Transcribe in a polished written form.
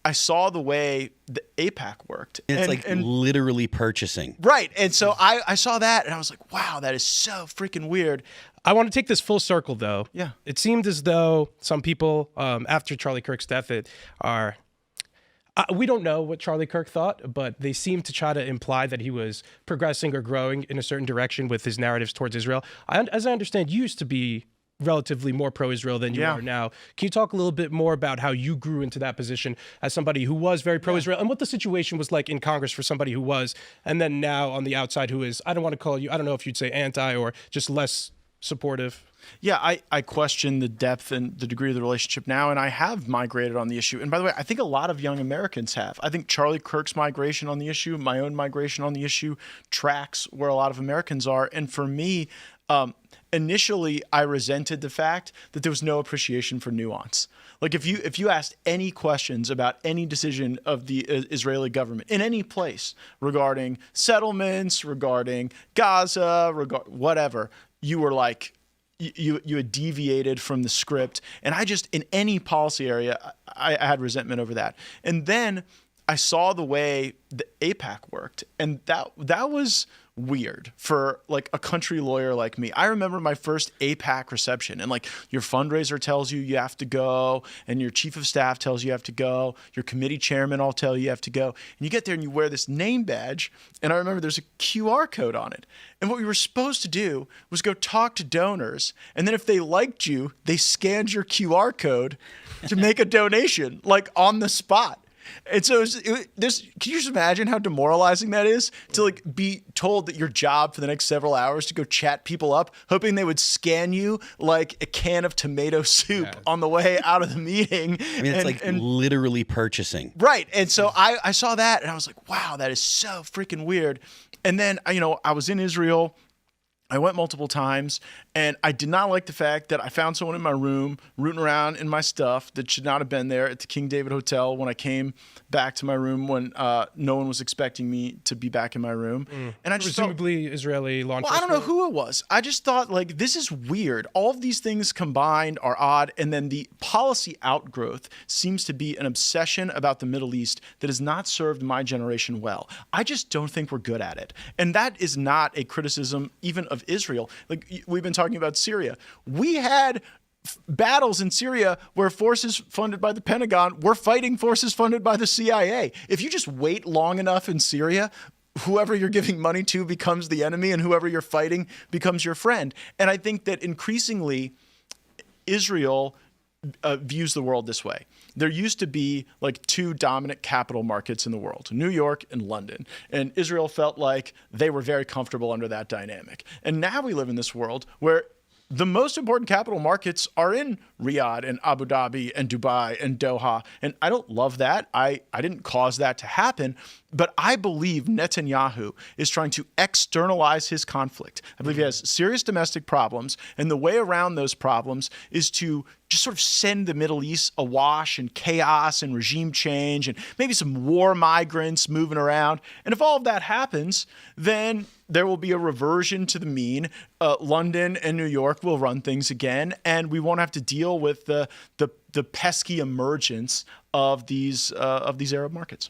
I saw the way the AIPAC worked. And literally purchasing. Right. And so I saw that and I was like, wow, that is so freaking weird. I want to take this full circle, though. Yeah. It seemed as though some people, after Charlie Kirk's death, we don't know what Charlie Kirk thought, but they seem to try to imply that he was progressing or growing in a certain direction with his narratives towards Israel. As I understand, you used to be relatively more pro-Israel than you are now. Can you talk a little bit more about how you grew into that position as somebody who was very pro-Israel and what the situation was like in Congress for somebody who was, and then now on the outside who is, I don't want to call you, I don't know if you'd say anti or just less supportive? Yeah, I question the depth and the degree of the relationship now, and I have migrated on the issue. And by the way, I think a lot of young Americans have. I think Charlie Kirk's migration on the issue, my own migration on the issue, tracks where a lot of Americans are. And for me, initially, I resented the fact that there was no appreciation for nuance. Like if you asked any questions about any decision of the Israeli government in any place regarding settlements, regarding Gaza, whatever, you were like, you had deviated from the script. And I just, in any policy area, I had resentment over that. And then I saw the way the AIPAC worked, and that was weird for like a country lawyer like me. I remember my first AIPAC reception, and like your fundraiser tells you have to go, and your chief of staff tells you have to go, your committee chairman all tell you have to go, and you get there and you wear this name badge, and I remember there's a QR code on it. And what we were supposed to do was go talk to donors, and then if they liked you, they scanned your QR code to make a donation, like on the spot. And so can you just imagine how demoralizing that is to like be told that your job for the next several hours to go chat people up, hoping they would scan you like a can of tomato soup on the way out of the meeting. I mean, it's literally purchasing. Right. And so I saw that and I was like, wow, that is so freaking weird. And then, I was in Israel. I went multiple times, and I did not like the fact that I found someone in my room rooting around in my stuff that should not have been there at the King David Hotel when I came back to my room when no one was expecting me to be back in my room. And I just presumably Israeli law enforcement. Well, I don't know who it was. I just thought, like, this is weird. All of these things combined are odd, and then the policy outgrowth seems to be an obsession about the Middle East that has not served my generation well. I just don't think we're good at it. And that is not a criticism even of Israel. Like, we've been talking about Syria. We had battles in Syria where forces funded by the Pentagon were fighting forces funded by the CIA. If you just wait long enough in Syria, whoever you're giving money to becomes the enemy, and whoever you're fighting becomes your friend. And I think that increasingly Israel views the world this way. There used to be like two dominant capital markets in the world, New York and London. And Israel felt like they were very comfortable under that dynamic. And now we live in this world where the most important capital markets are in Riyadh and Abu Dhabi and Dubai and Doha. And I don't love that. I didn't cause that to happen. But I believe Netanyahu is trying to externalize his conflict. I believe he has serious domestic problems. And the way around those problems is to just sort of send the Middle East awash in chaos and regime change and maybe some war migrants moving around. And if all of that happens, then there will be a reversion to the mean. London and New York will run things again, and we won't have to deal with the pesky emergence of these Arab markets.